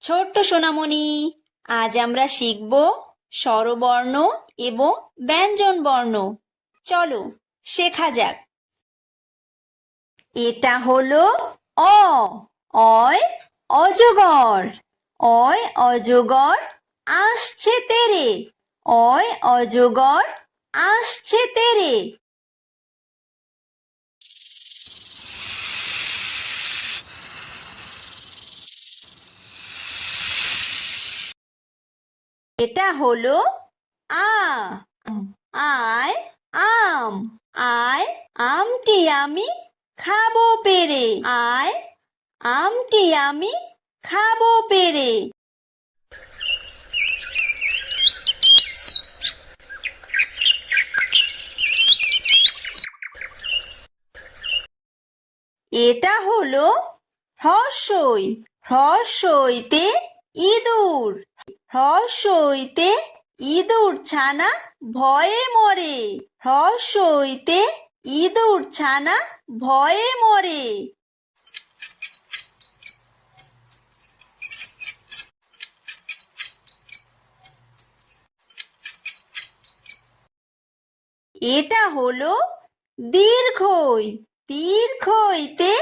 ছোট্ট সোনামণি, আজ আমরা শিখব স্বরবর্ণ এবং ব্যঞ্জন বর্ণ। চলো শেখা যাক। এটা হলো অ। অয় অজগর। অয় অজগর আসছে তেরে। অয় অজগর আসছে তেরে। এটা হলো আ। আয় আম। আয় আমটি আমি খাবো পেরে। আয় আমটি আমি খাবো পেরে। এটা হলো হ্রস্বই। হ্রস্বইতে ইঁদুর। হ্রস্বইতে ইঁদুর ছানা ভয়ে মরে। হ্রস্বইতে ইঁদুর ছানা ভয়ে মরে। এটা হলো দীর্ঘই। দীর্ঘইতে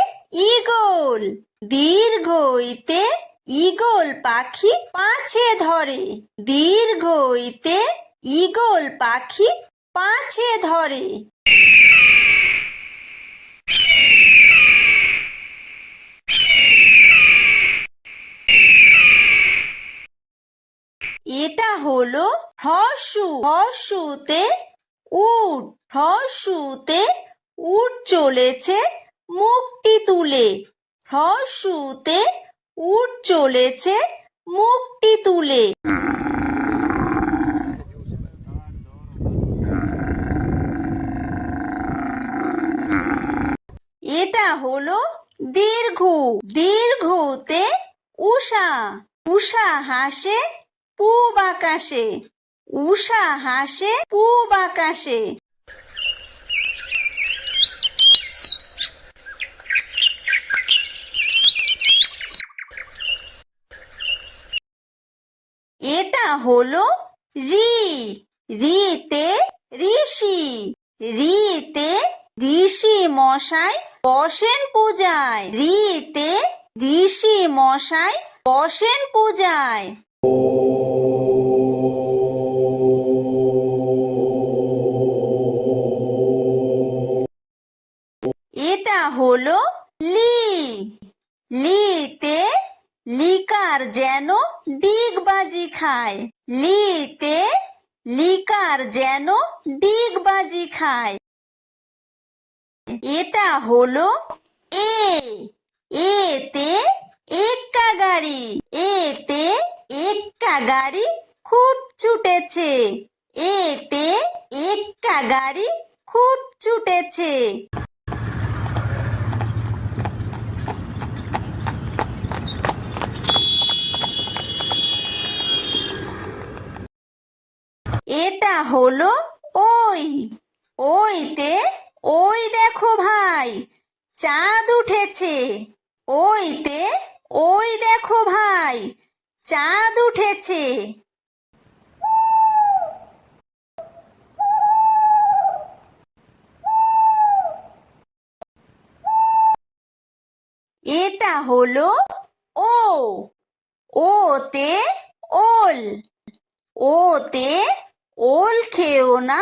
ঈগল। দীর্ঘইতে ঈগল পাখি পাছে ধরে। দীর্ঘইতে ঈগল পাখি পাছে ধরে। এটা হলো হ্রস্ব। হ্রস্বতে উট। হ্রস্বতে উট চলেছে মুখটি তুলে। হ্রস্বতে উট চলেছে মুখটি তুলে। এটা হলো দীর্ঘ। দীর্ঘতে উষা। উষা হাসে পূব আকাশে। উষা হাসে পূব আকাশে। এটা হলো ঋ। ঋতে ঋষি। ঋতে ঋষি মশাই বসেন পূজায়। ঋতে ঋষি মশাই বসেন পূজায়। এটা হলো লি। লিতে লিকার যেন ডিগবাজি খায়। লিতে লিকার যেন ডিগবাজি খায়। এটা হলো এ। এতে এক্কা গাড়ি। এতে এক্কা গাড়ি খুব ছুটেছে। এতে এক্কা গাড়ি খুব ছুটেছে। এটা হলো ওই। ওইতে ওই দেখো ভাই চাঁদ উঠেছে। ওইতে ওই দেখো ভাই চাঁদ উঠেছে। এটা হলো ও। ওতে ওল। ওতে ওল খেও না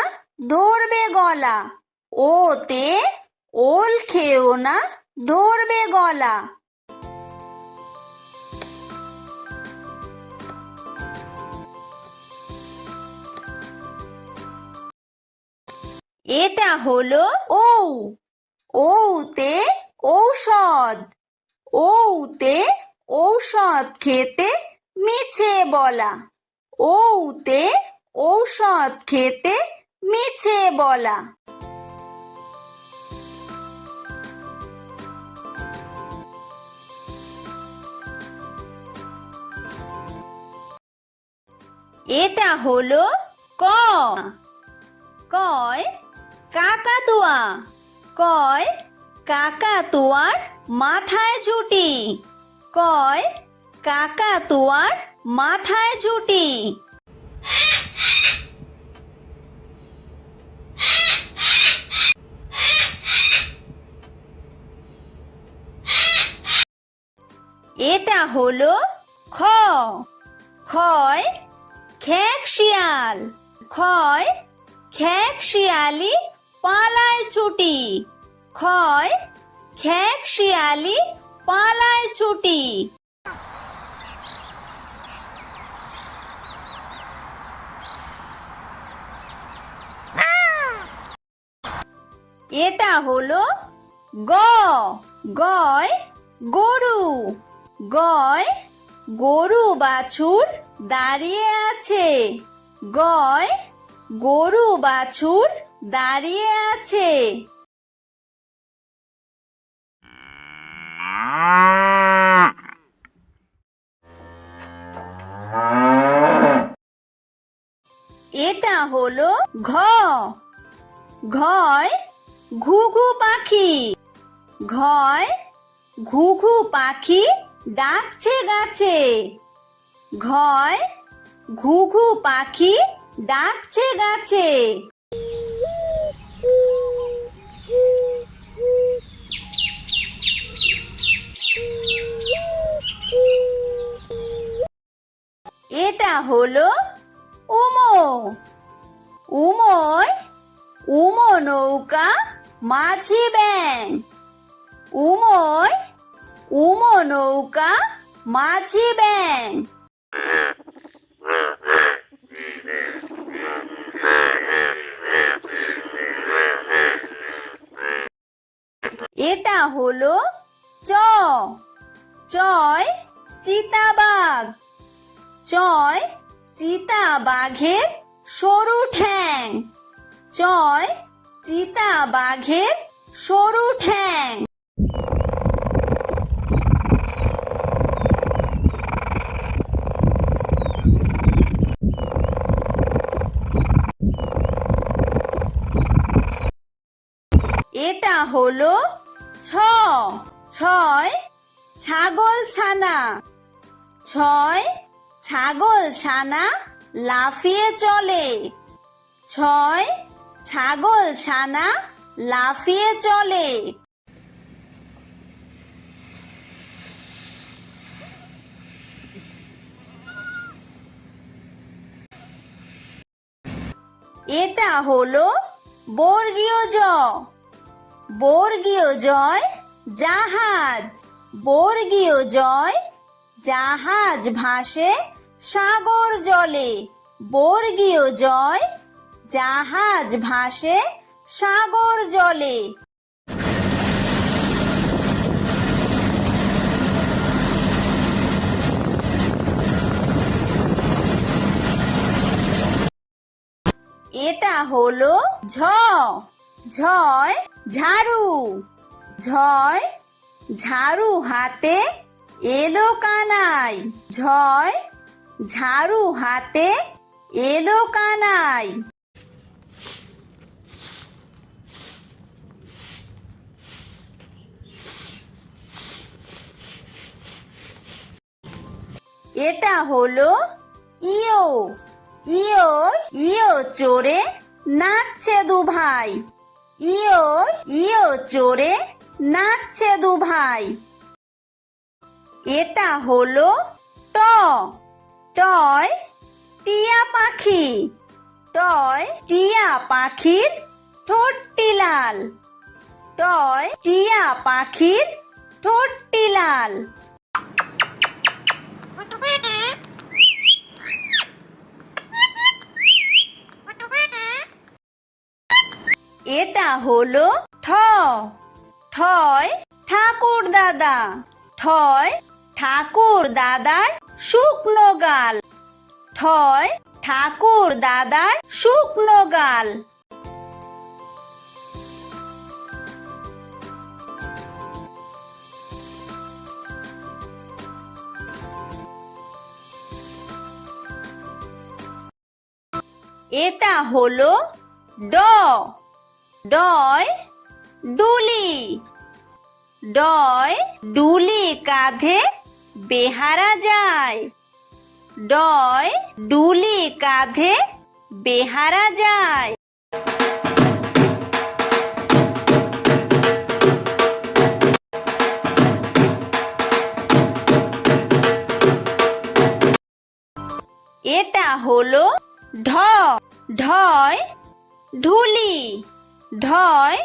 ধরবে গলা। ওতে ওল খেও না ধরবে গলা। এটা হলো ঔ। ঔতে ঔষধ। ঔতে ঔষধ খেতে মিছে বলা। ঔতে ঔষধ খেতে মিছে বলা। এটা হলো ক। কয় কাকাতুয়া। কাকাতুয়া। কয় কাকাতুয়ার মাথায় ঝুঁটি। কয় কাকাতুয়ার মাথায় ঝুঁটি। এটা হলো খ। খয় খেক শিয়াল। খয় খেক শিয়ালি পালায় ছুটি। খয় খেক শিয়ালি পালায় ছুটি। এটা হলো গ। গয় গরু। গয় গরু বাছুর দাঁড়িয়ে আছে। গয় গরু বাছুর দাঁড়িয়ে আছে। এটা হলো ঘ। ঘয় ঘুঘু পাখি। ঘয় ঘুঘু পাখি ডাকছে গাছে। ঘয় ঘুঘু পাখি ডাকছে গাছে। এটা হলো উমো। উমোয় উমো নৌকা মাঝি ব্যাং। উমোয় উমো নৌকা মাঝি ব্যাং। এটা হলো চ। চয় চিতাবাঘ। চয় চিতাবাঘের সরু ঠ্যাং। চয় চিতাবাঘের সরু ঠ্যাং। এটা হলো ছ। ছয় ছাগল ছানা। ছয় ছাগল ছানা লাফিয়ে চলে। ছয় ছাগল ছানা লাফিয়ে চলে। এটা হলো বর্গীয় জ। বর্গীয় জয় জাহাজ। বর্গীয় জয় জাহাজ ভাসে সাগর জলে। বর্গীয় জয় জাহাজ ভাসে সাগর জলে। এটা হলো ঝ। ঝয় ঝাড়ু। ঝয় ঝাড়ু হাতে এলো কানাই। ঝয় ঝাড়ু হাতে এলো কানাই। এটা হলো ইয়ো। ইয়ো ইয়ো চড়ে নাচছে দু ভাই। ইয়ো ইয়ো চড়ে নাচছে দু ভাই। এটা হলো ট। টয় টিয়া পাখি। টয় টিয়া পাখির ঠোঁটটি লাল। টয় টিয়া পাখির ঠোঁটটি লাল। এটা হলো ঠ। ঠয় ঠাকুর দাদা। ঠয় ঠাকুর দাদার শুকনো গাল। ঠয় ঠাকুর দাদার শুকনো গাল। এটা হলো ড। ডয় ডুলি, ডয় ডুলি কাঁধে বেহারা যায়, ডয় ডুলি কাঁধে বেহারা যায়। এটা হলো ঢ, ঢয় ঢুলি, ঢয়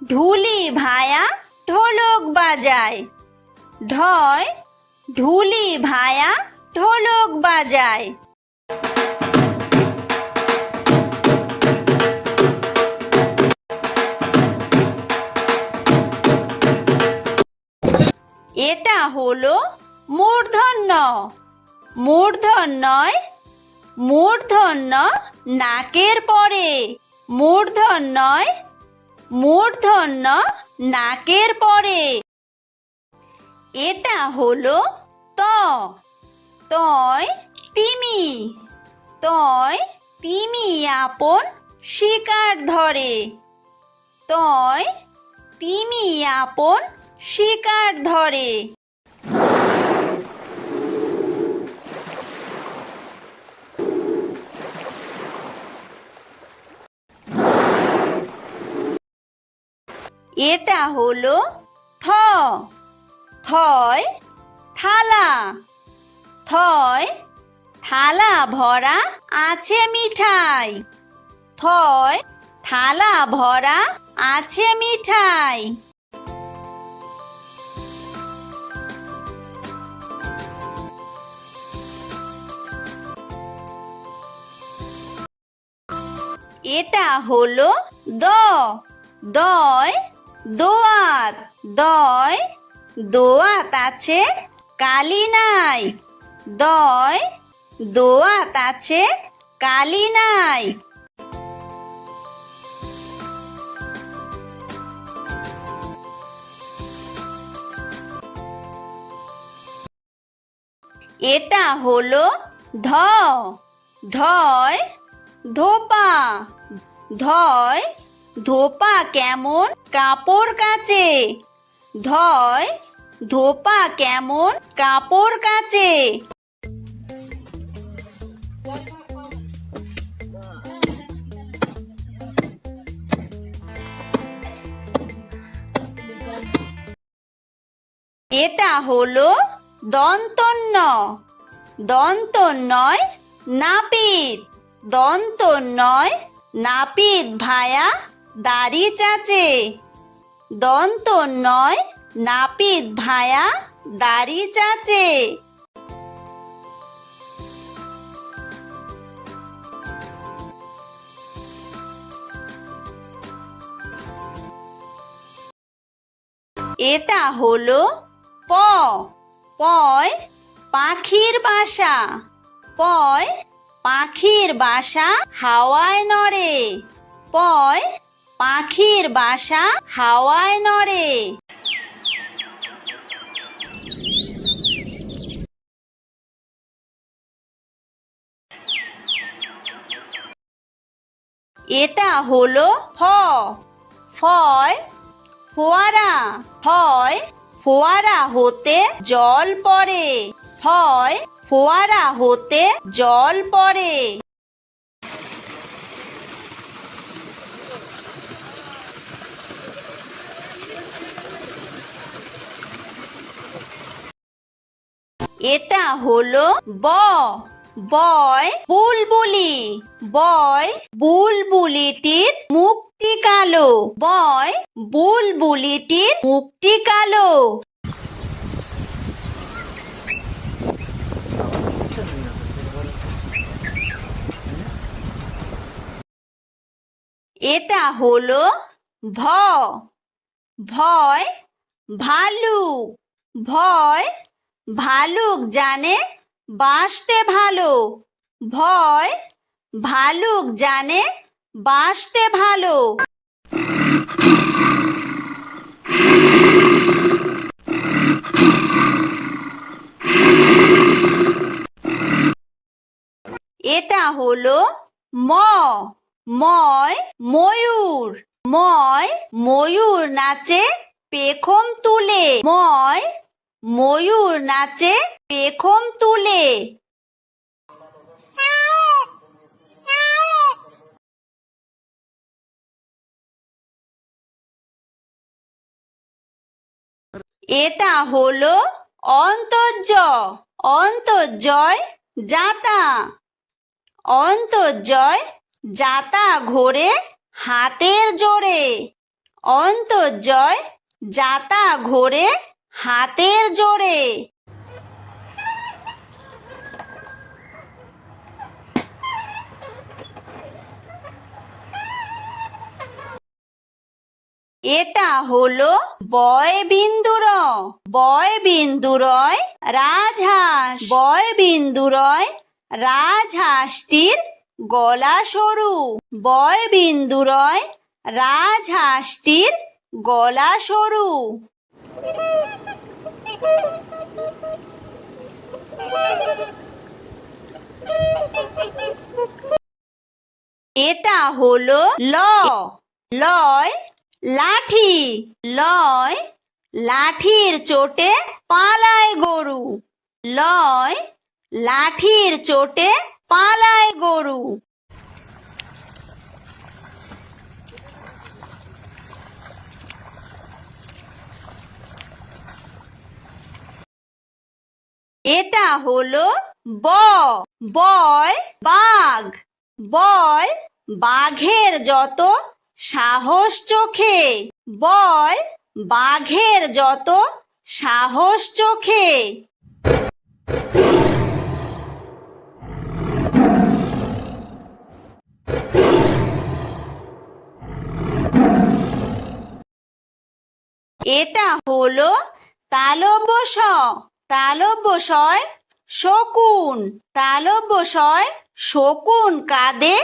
ঢুলি ভায়া ঢোলক বাজায়, ঢয় ঢুলি ভায়া ঢোলক বাজায়। এটা হলো মূর্ধন্য, মূর্ধন্যয় মূর্ধন্য নাকের পরে, মূর্ধন্যয় মূর্ধন্য নাকের পরে। এটা হলো ত, তয় তিমি, তয় তিমি আপন শিকার ধরে, তয় তিমি আপন শিকার ধরে। এটা হলো থ, থয় থালা, থয় থালা ভরা আছে মিঠাই, থয় থালা ভরা আছে মিঠাই। এটা হলো দ, দয় দোয়াত, দয় দোয়াত আছে কালি নাই, দয় দোয়াত আছে কালি নাই। এটা হলো ধ, ধয় ধোপা, ধয় ধোপা কেমন কাপড় কাচে, ধয় ধোপা কেমন কাপড় কাচে। এটা হলো দন্তন্য, দন্তন্যয় নাপিত, দন্তন্যয় নাপিত ভায়া দাড়ি চাচে, দন্তন্যয় নাপিত ভায়া দাড়ি চাচে। এটা হলো প, পয় পাখির বাসা, পয় পাখির বাসা হাওয়ায় নড়ে, পয় পাখির বাসা হাওয়ায় নড়ে। এটা হলো ফ, ফয় ফোয়ারা, ফয় ফোয়ারা হতে জল পড়ে, ফয় ফোয়ারা হতে জল পড়ে। এটা হলো ব, বয় বুলবুলি, বয় বুলবুলিটির মুখটি কালো, বয় বুলবুলিটির মুখটি কালো। এটা হলো ভ, ভয় ভালুক, ভয় ভালুক জানে বাসতে ভালো, ভয় ভালুক জানে বাসতে ভালো। এটা হলো ম, ময় ময়ূর, ময় ময়ূর নাচে পেখম তুলে। ময় ময়ূর নাচে পেখম তুলে। এটা হলো অন্তর্য। অন্তর্জয় যাতা। অন্তর্জয় যাতা ঘোরে হাতের জোরে। অন্তর্জয় যাতা ঘোরে হাতের জোরে। এটা হলো বয় বিন্দুর। বয় বিন্দুরয় রাজহাঁস। বয় বিন্দুরয় রাজহাঁসটির গলা সরু। বয় বিন্দুরয় রাজহাঁসটির গলা সরু। এটা হলো ল। লয় লাঠি। লয় লাঠির চোটে পালায় গরু। লয় লাঠির চোটে পালায় গরু। এটা হলো ব। বয় বাঘ। বয় বাঘের যত সাহস চোখে। বয় বাঘের যত সাহস চোখে। এটা হলো তালব্য শ। তালব্য শয় শকুন। তালব্য শয় শকুন কাঁদে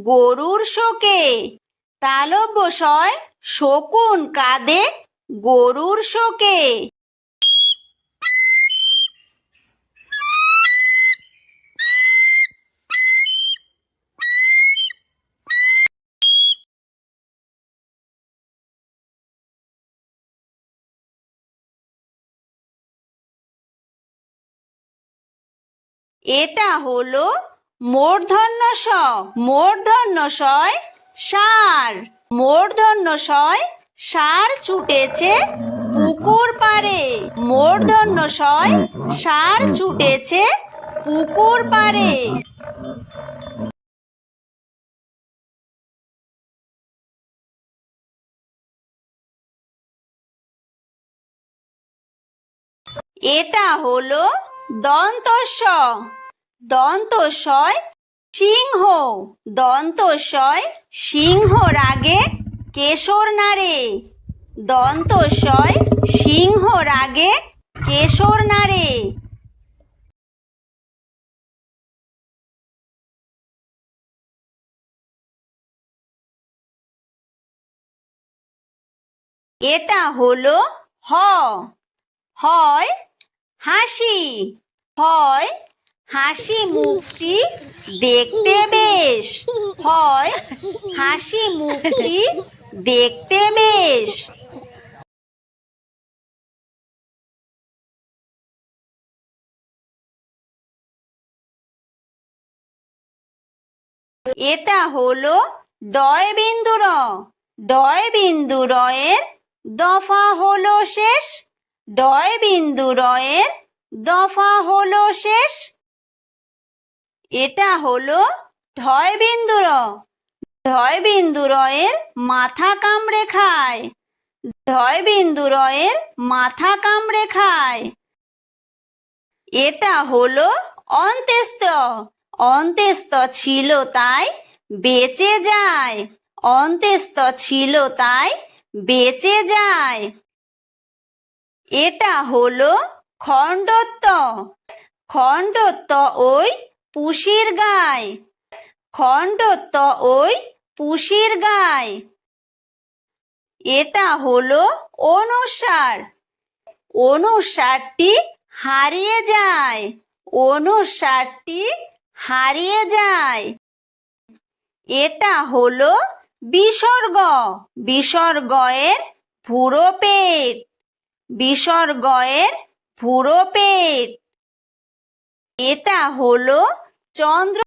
গরুর শোকে। তালব্য শয় শকুন কাঁদে গরুর শোকে। এটা হলো মূর্ধন্য ষ। মূর্ধন্য শয় ষাঁড়। মূর্ধন্য শয় ষাঁড় ছুটেছে পুকুর পাড়ে। মূর্ধন্য শয় ষাঁড় ছুটেছে পুকুর পাড়ে। এটা হলো দন্তস্ব। দন্তস্বয় সিংহ। দন্তস্বয় সিংহ রাগে কেশর নাড়ে। দন্তস্বয় সিংহ রাগে কেশর নাড়ে। এটা হলো হ। হয় হাসি। হয় হাসি মুখটি দেখতে বেশ। হয় হাসি মুখটি দেখতে বেশ। এটা হলো ডয় বিন্দু র। ডয় বিন্দু রয়ের দফা হলো শেষ। ডয় বিন্দু রয়ের দফা হলো শেষ। এটা হলো ঢয় বিন্দু র। ঢয় বিন্দু রয়ের মাথা কামড়ে খায়। ঢয় বিন্দু রয়ের মাথা কামড়ে খায়। এটা হলো অন্ত্যেস্ত। অন্ত্যেস্ত ছিল তাই বেঁচে যায়। অন্ত্যেস্ত ছিল তাই বেঁচে যায়। এটা হলো খণ্ডত্ব। খণ্ডত্ব ওই পুষির গায়। খণ্ডত্ব ওই পুষির গায়। এটা হলো অনুস্বার। অনুস্বারটি হারিয়ে যায়। অনুস্বারটি হারিয়ে যায়। এটা হলো বিসর্গ বিসর্গয়ের পুরো পেট বিসর্গয়ের পুরো পেট এটা হলো চন্দ্র